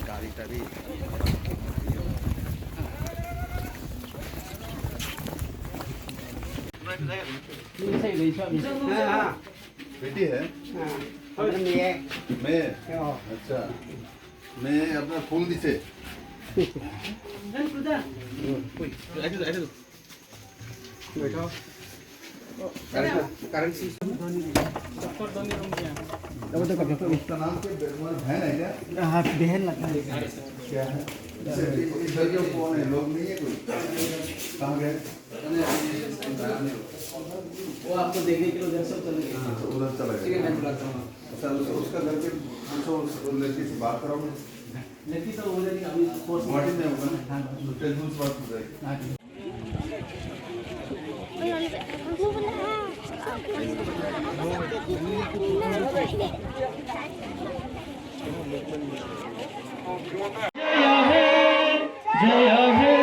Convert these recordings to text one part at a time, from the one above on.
गाड़ी टाड़ी बेटी है मैं अच्छा मैं अपना फूल दिसे उसका नाम बहन है क्या? हाँ बहन लगता है। क्या है इधर जो कौन है लोग नहीं है कोई कहाँ गए वो आपको देखने के लिए उधर सब चले गए। उधर चला गया मैं बुलाता हूँ। अच्छा उसका घर पे पूछो उस लड़की से बात कराओगे लड़की तो उधर ही अभी कोर्स गुवाहाटी में होगा ना तो टेलीफोन से बात हो जाएगी जय हे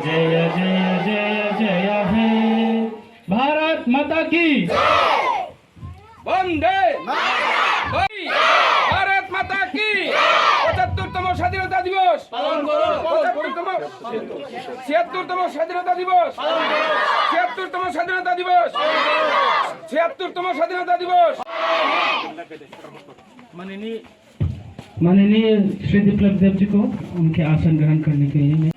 जय जय जय जय हे भारत माता की वंदे भारत माता की 75तम স্বাধীনতা দিবস পালন করো 76তম স্বাধীনতা দিবস 76তম স্বাধীনতা দিবস 76তম স্বাধীনতা দিবস माननीय श्री विप्लव देव जी को उनके आसन ग्रहण करने के लिए मैं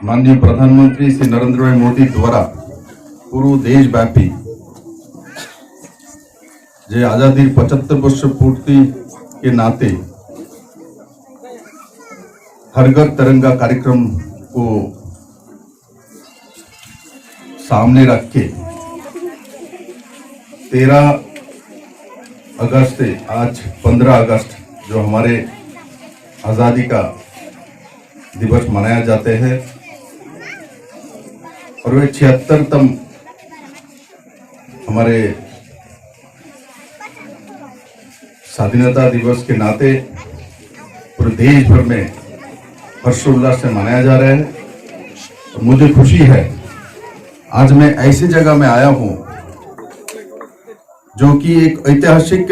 माननीय प्रधानमंत्री श्री नरेंद्र भाई मोदी द्वारा पूरा देशव्यापी जे आजादी 75 वर्ष पूर्ति के नाते हर घर तिरंगा कार्यक्रम को सामने रख के 13 अगस्त से आज 15 अगस्त जो हमारे आजादी का दिवस मनाया जाते हैं और वे 76तम हमारे स्वाधीनता दिवस के नाते पूरे देश भर में हर्षोल्लास से मनाया जा रहा है। और मुझे खुशी है आज मैं ऐसी जगह में आया हूं जो कि एक ऐतिहासिक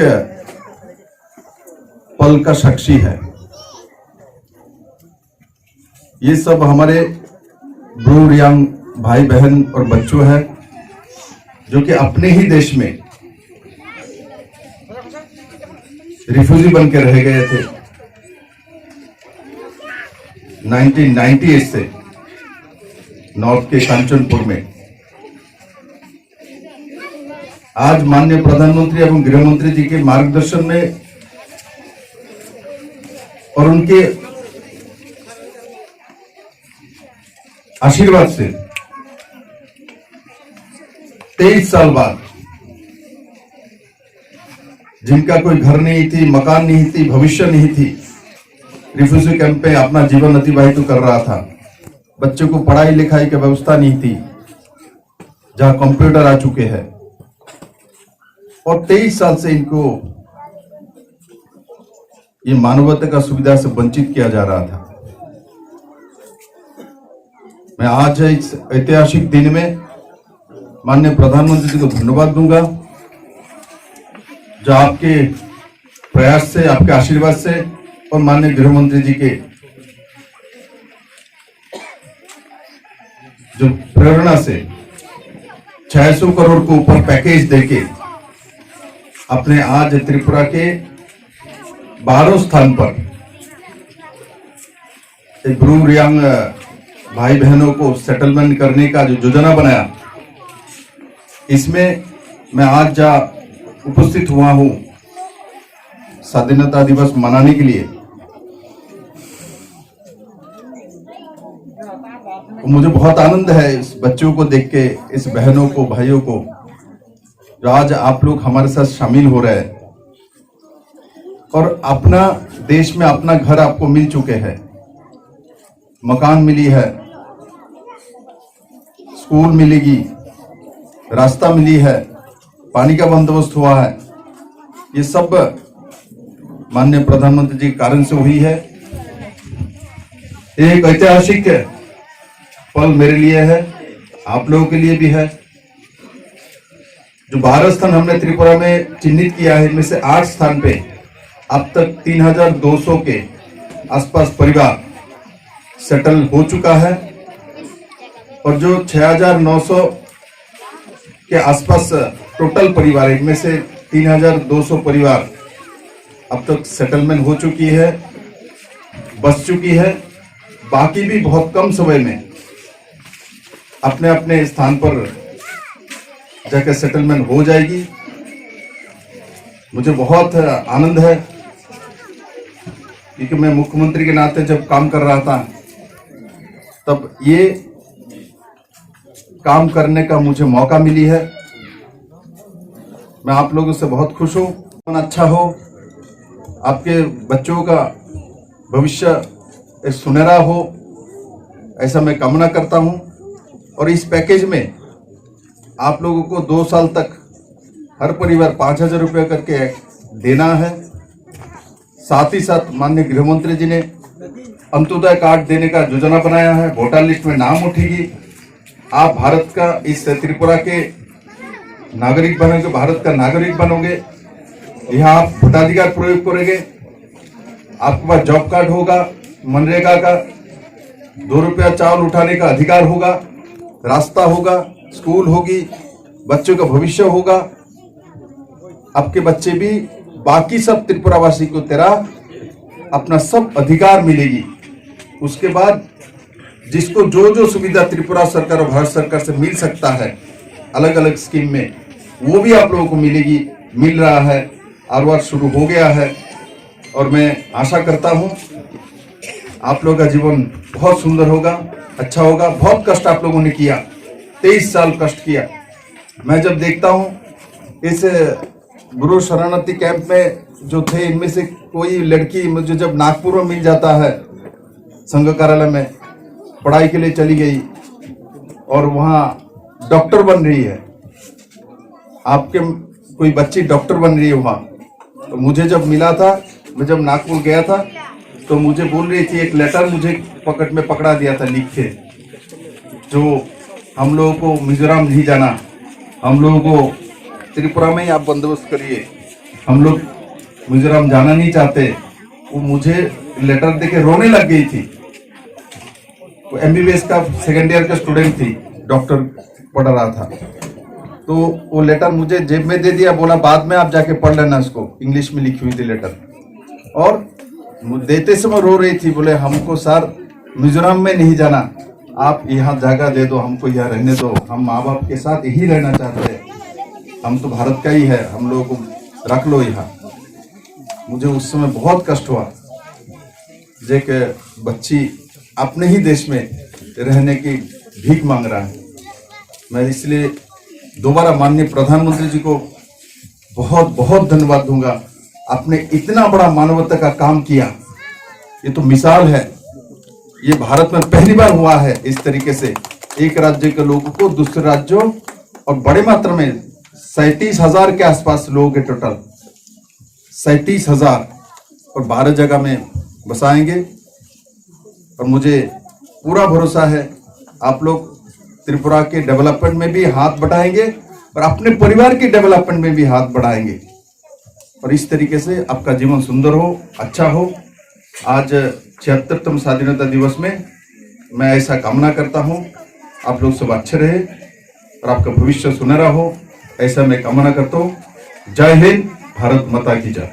पल का साक्षी है। ये सब हमारे ब्रू रियांग भाई बहन और बच्चों हैं जो कि अपने ही देश में रिफ्यूजी बन के रह गए थे 1998 से नॉर्थ के कांचनपुर में। आज माननीय प्रधानमंत्री एवं गृह मंत्री जी के मार्गदर्शन में और उनके आशीर्वाद से 23 साल बाद जिनका कोई घर नहीं थी, मकान नहीं थी, भविष्य नहीं थी, रिफ्यूजी कैंप में अपना जीवन अतिबाहित कर रहा था। बच्चों को पढ़ाई लिखाई की व्यवस्था नहीं थी, जहां कंप्यूटर आ चुके हैं और 23 साल से इनको ये मानवता का सुविधा से वंचित किया जा रहा था। मैं आज इस ऐतिहासिक दिन में माननीय प्रधानमंत्री जी को धन्यवाद दूंगा जो आपके प्रयास से, आपके आशीर्वाद से और माननीय गृह मंत्री जी के जो प्रेरणा से 600 करोड़ को ऊपर पैकेज देके अपने आज त्रिपुरा के 12 स्थान पर ब्रू रियांग भाई बहनों को सेटलमेंट करने का जो योजना बनाया, इसमें मैं आज जा उपस्थित हुआ हूं स्वाधीनता दिवस मनाने के लिए। मुझे बहुत आनंद है इस बच्चों को देख के, इस बहनों को, भाइयों को, जो आज आप लोग हमारे साथ शामिल हो रहे हैं और अपना देश में अपना घर आपको मिल चुके हैं, मकान मिली है, स्कूल मिलेगी, रास्ता मिली है, पानी का बंदोबस्त हुआ है। ये सब माननीय प्रधानमंत्री जी के कारण से हुई है। एक ऐतिहासिक पल मेरे लिए है, आप लोगों के लिए भी है। जो 12 स्थान हमने त्रिपुरा में चिन्हित किया है, इनमें से 8 स्थान पे अब तक 3200 के आसपास परिवार सेटल हो चुका है और जो 6900 के आसपास टोटल परिवार, इनमें से 3200 परिवार अब तक सेटलमेंट हो चुकी है, बस चुकी है। बाकी भी बहुत कम समय में अपने अपने स्थान पर जाकर सेटलमेंट हो जाएगी। मुझे बहुत आनंद है क्योंकि मैं मुख्यमंत्री के नाते जब काम कर रहा था तब ये काम करने का मुझे मौका मिली है। मैं आप लोगों से बहुत खुश हूँ। अच्छा हो, आपके बच्चों का भविष्य सुनहरा हो, ऐसा मैं कामना करता हूँ। और इस पैकेज में आप लोगों को 2 साल तक हर परिवार 5000 रुपये करके देना है। साथ ही साथ माननीय गृह मंत्री जी ने अंत्योदय कार्ड देने का योजना बनाया है। वोटर लिस्ट में नाम उठेगी, आप भारत का, इस त्रिपुरा के नागरिक बनोगे, भारत का नागरिक बनोगे। यहाँ आप वोटाधिकार प्रयोग करेंगे, आपके पास जॉब कार्ड होगा, मनरेगा का 2 रुपया चावल उठाने का अधिकार होगा, रास्ता होगा, स्कूल होगी, बच्चों का भविष्य होगा। आपके बच्चे भी बाकी सब त्रिपुरावासी को तरह अपना सब अधिकार मिलेगी। उसके बाद जिसको जो जो सुविधा त्रिपुरा सरकार और भारत सरकार से मिल सकता है अलग अलग स्कीम में, वो भी आप लोगों को मिलेगी, मिल रहा है, आरवार शुरू हो गया है। और मैं आशा करता हूं आप लोगों का जीवन बहुत सुंदर होगा, अच्छा होगा। बहुत कष्ट आप लोगों ने किया, 23 साल कष्ट किया। मैं जब देखता हूं इस गुरु शरणार्थी कैंप में जो थे, इनमें से कोई लड़की मुझे जब नागपुर में मिल जाता है, संघ कार्यालय में पढ़ाई के लिए चली गई और वहाँ डॉक्टर बन रही है, आपके कोई बच्ची डॉक्टर बन रही है वहाँ। तो मुझे जब मिला था, मैं जब नागपुर गया था तो मुझे बोल रही थी, एक लेटर मुझे पॉकेट में पकड़ा दिया था लिख के, जो हम लोगों को मिजोरम नहीं जाना, हम लोगों को त्रिपुरा में ही आप बंदोबस्त करिए, हम लोग मिजोरम जाना नहीं चाहते। वो मुझे लेटर देके रोने लग गई थी। वो MBBS का 2nd ईयर का स्टूडेंट थी, डॉक्टर पढ़ रहा था। तो वो लेटर मुझे जेब में दे दिया, बोला बाद में आप जाके पढ़ लेना इसको, इंग्लिश में लिखी हुई थी लेटर। और देते समय रो रही थी, बोले हमको सर मिजोरम में नहीं जाना, आप यहाँ जगह दे दो, हमको यहाँ रहने दो, हम माँ बाप के साथ यही रहना चाहते हैं, हम तो भारत का ही है, हम लोगों को रख लो यहाँ। मुझे उस समय बहुत कष्ट हुआ, जे के बच्ची अपने ही देश में रहने की भीख मांग रहा है। मैं इसलिए दोबारा माननीय प्रधानमंत्री जी को बहुत बहुत धन्यवाद दूंगा। आपने इतना बड़ा मानवता का काम किया, ये तो मिसाल है। ये भारत में पहली बार हुआ है इस तरीके से, एक राज्य के लोगों को दूसरे राज्यों, और बड़े मात्रा में 37,000 के आसपास लोग हैं टोटल, 37,000, और 12 जगह में बसाएंगे। और मुझे पूरा भरोसा है आप लोग त्रिपुरा के डेवलपमेंट में भी हाथ बढ़ाएंगे और अपने परिवार के डेवलपमेंट में भी हाथ बढ़ाएंगे, और इस तरीके से आपका जीवन सुंदर हो, अच्छा हो। आज 76वें स्वाधीनता दिवस में मैं ऐसा कामना करता हूं, आप लोग सब अच्छे रहे और आपका भविष्य सुनहरा हो, ऐसा मैं कामना करता हूं। जय हिंद, भारत माता की जय।